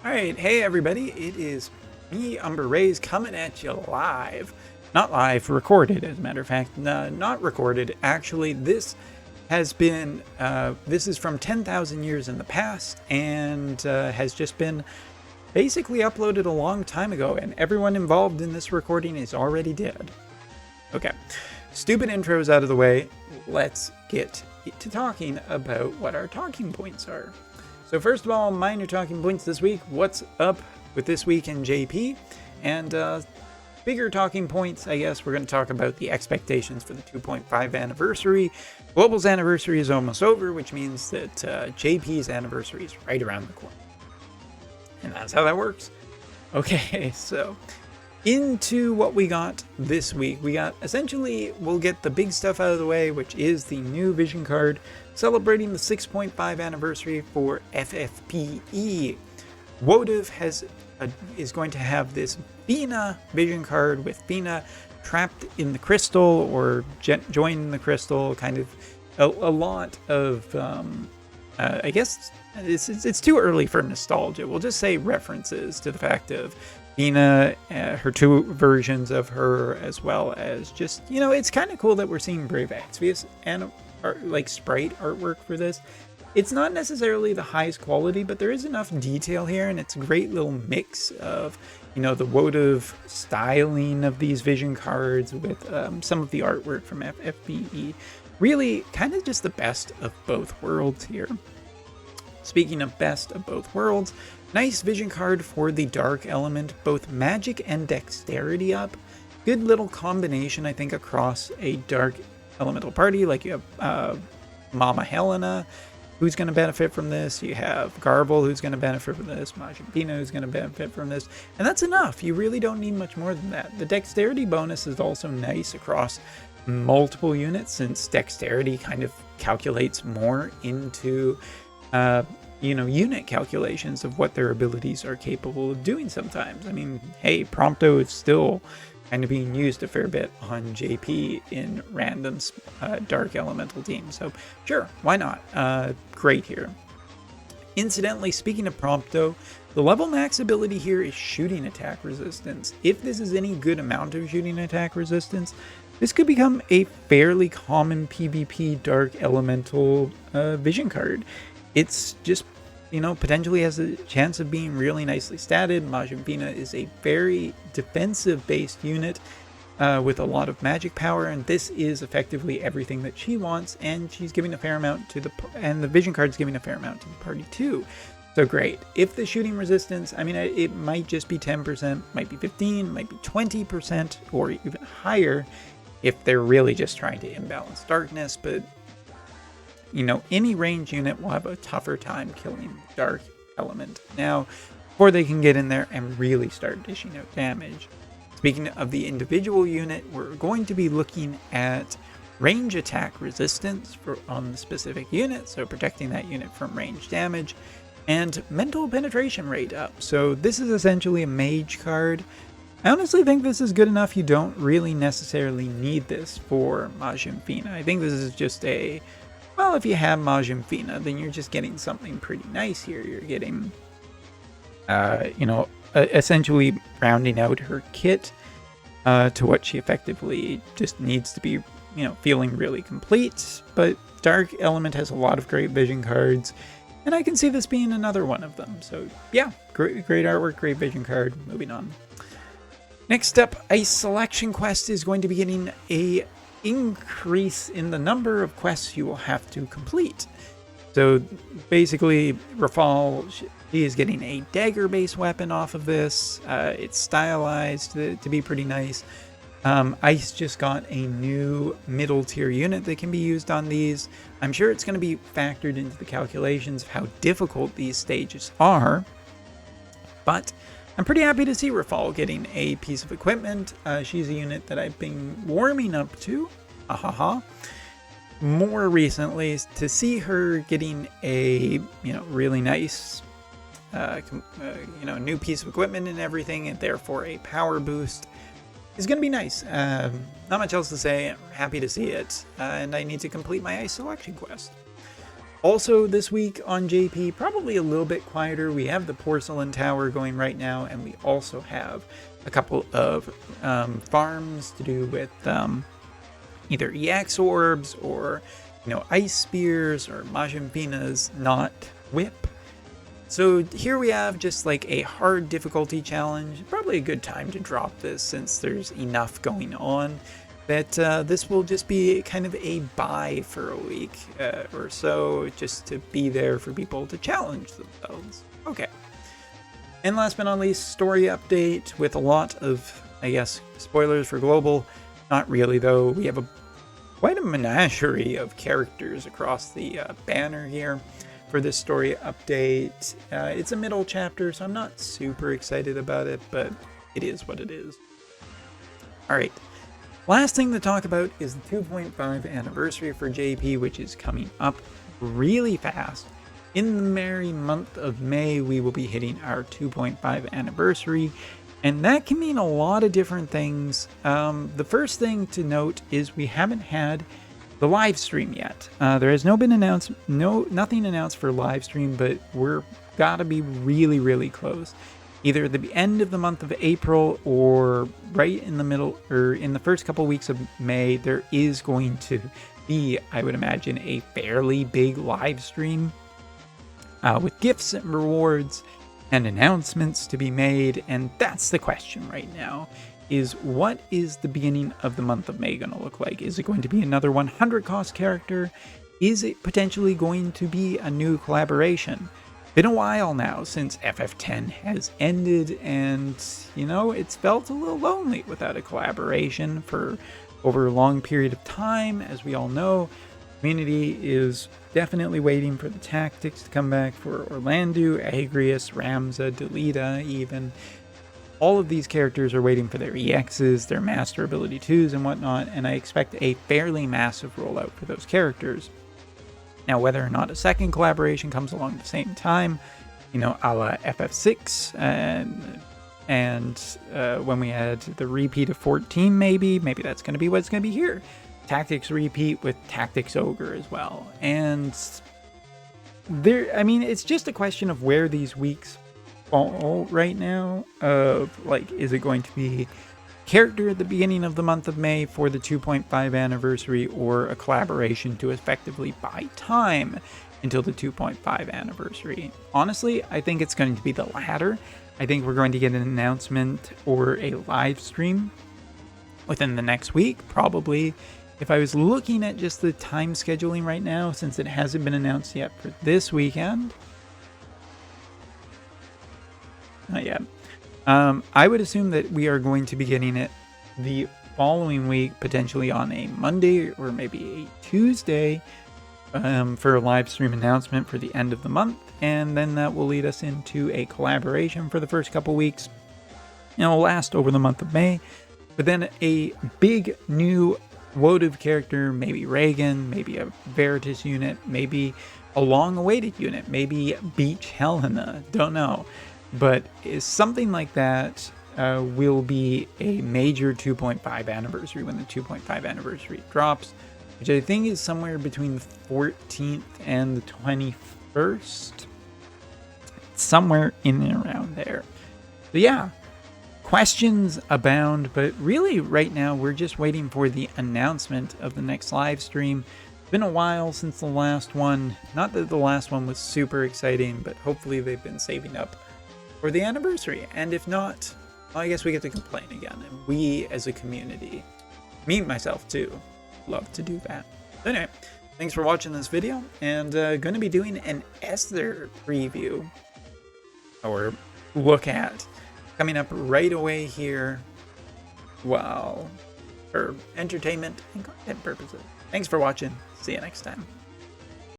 Alright, hey everybody, it is me, Umber Rays, coming at you live. Not live, recorded as a matter of fact. Not recorded. Actually, this has been, this is from 10,000 years in the past, and has just been basically uploaded a long time ago, and everyone involved in this recording is already dead. Okay, stupid intros out of the way, let's get to talking about what our talking points are. So first of all, minor talking points this week. What's up with this week in JP? And bigger talking points, I guess, we're going to talk about the expectations for the 2.5 anniversary. Global's anniversary is almost over, which means that JP's anniversary is right around the corner. And that's how that works. Okay, so into what we got this week. We got, essentially, we'll get the big stuff out of the way, which is the new vision card celebrating the 6.5 anniversary for FFPE. Wotv is going to have this Fina vision card with Fina trapped in the crystal or joined the crystal, kind of a lot of, I guess it's too early for nostalgia. We'll just say references to the fact of Fina, her two versions of her, as well as just, you know, it's kind of cool that we're seeing Brave Exvius and like sprite artwork for this. It's not necessarily the highest quality, but there is enough detail here, and it's a great little mix of, you know, the Wotv styling of these vision cards with some of the artwork from FFPE. Really kind of just the best of both worlds here. Speaking of best of both worlds, nice vision card for the dark element, both magic and dexterity up. Good little combination, I think, across a dark elemental party. Like you have Mama Helena, who's going to benefit from this. You have Garble, who's going to benefit from this. Fina, who's going to benefit from this. And that's enough. You really don't need much more than that. The dexterity bonus is also nice across multiple units, since dexterity kind of calculates more into you know, unit calculations of what their abilities are capable of doing sometimes. I mean, hey, Prompto is still kind of being used a fair bit on JP in random dark elemental teams. So sure, why not? Great here. Incidentally, speaking of Prompto, the level max ability here is shooting attack resistance. If this is any good amount of shooting attack resistance, this could become a fairly common PvP dark elemental vision card. It's just, you know, potentially has a chance of being really nicely statted. Majin Fina is a very defensive-based unit with a lot of magic power, and this is effectively everything that she wants, and she's giving a fair amount to and the vision card's giving a fair amount to the party too. So great. If the shooting resistance, I mean, it might just be 10%, might be 15, might be 20%, or even higher if they're really just trying to imbalance darkness, but you know, any range unit will have a tougher time killing dark element now before they can get in there and really start dishing out damage. Speaking of the individual unit, we're going to be looking at range attack resistance on the specific unit, so protecting that unit from range damage, and mental penetration rate up. So this is essentially a mage card. I honestly think this is good enough. You don't really necessarily need this for Majin Fina. I think this is just a, well, if you have Majin Fina, then you're just getting something pretty nice here. You're getting, you know, essentially rounding out her kit to what she effectively just needs to be, you know, feeling really complete. But Dark Element has a lot of great vision cards, and I can see this being another one of them. So yeah, great artwork, great vision card. Moving on. Next up, a selection quest is going to be getting a increase in the number of quests you will have to complete. So basically, Rafal, she is getting a dagger-based weapon off of this. It's stylized to be pretty nice. Ice just got a new middle-tier unit that can be used on these. I'm sure it's going to be factored into the calculations of how difficult these stages are, but I'm pretty happy to see Rafal getting a piece of equipment. She's a unit that I've been warming up to, more recently. To see her getting a, you know, really nice, you know, new piece of equipment and everything, and therefore a power boost, is going to be nice. Not much else to say. I'm happy to see it, and I need to complete my ice selection quest. Also this week on JP, probably a little bit quieter. We have the Porcelain Tower going right now, and we also have a couple of farms to do with either EX orbs or, ice spears or Majin Fina's not whip. So here we have just like a hard difficulty challenge. Probably a good time to drop this since there's enough going on. That this will just be kind of a buy for a week or so, just to be there for people to challenge themselves. Okay. And last but not least, story update with a lot of, I guess, spoilers for Global. Not really, though. We have quite a menagerie of characters across the banner here for this story update. It's a middle chapter, so I'm not super excited about it, but it is what it is. All right. Last thing to talk about is the 2.5 anniversary for JP, which is coming up really fast. In the merry month of May, we will be hitting our 2.5 anniversary, and that can mean a lot of different things. The first thing to note is we haven't had the live stream yet. There has nothing announced for live stream, but we're gotta be really, really close. Either at the end of the month of April or right in the middle or in the first couple weeks of May, there is going to be, I would imagine, a fairly big live stream with gifts and rewards and announcements to be made. And that's the question right now, is what is the beginning of the month of May going to look like? Is it going to be another 100 cost character? Is it potentially going to be a new collaboration? Been a while now since FF10 has ended, and it's felt a little lonely without a collaboration for over a long period of time. As we all know, community is definitely waiting for the tactics to come back for Orlando, Agrius, Ramza, Delita, even. All of these characters are waiting for their EXs, their master ability 2s and whatnot, and I expect a fairly massive rollout for those characters. Now, whether or not a second collaboration comes along at the same time, a la FF6, and when we had the repeat of 14, maybe that's going to be what it's going to be here. Tactics repeat with Tactics Ogre as well. And it's just a question of where these weeks fall right now. Of is it going to be character at the beginning of the month of May for the 2.5 anniversary, or a collaboration to effectively buy time until the 2.5 anniversary? Honestly, I think it's going to be the latter. I think we're going to get an announcement or a live stream within the next week, probably. If I was looking at just the time scheduling right now, since it hasn't been announced yet for this weekend. Not yet. I would assume that we are going to be getting it the following week, potentially on a Monday or maybe a Tuesday, for a live stream announcement for the end of the month. And then that will lead us into a collaboration for the first couple weeks. And it will last over the month of May. But then a big new Wotv character, maybe Reagan, maybe a Veritas unit, maybe a long-awaited unit, maybe Beach Helena, don't know. But something like that will be a major 2.5 anniversary when the 2.5 anniversary drops, which I think is somewhere between the 14th and the 21st. Somewhere in and around there. So yeah, questions abound, but really right now we're just waiting for the announcement of the next live stream. It's been a while since the last one. Not that the last one was super exciting, but hopefully they've been saving up for the anniversary. And if not, well, I guess we get to complain again. And we as a community, me myself too, love to do that. So anyway, thanks for watching this video, and going to be doing an Esther preview or look at coming up right away here, well, for entertainment and content purposes. Thanks for watching. See you next time.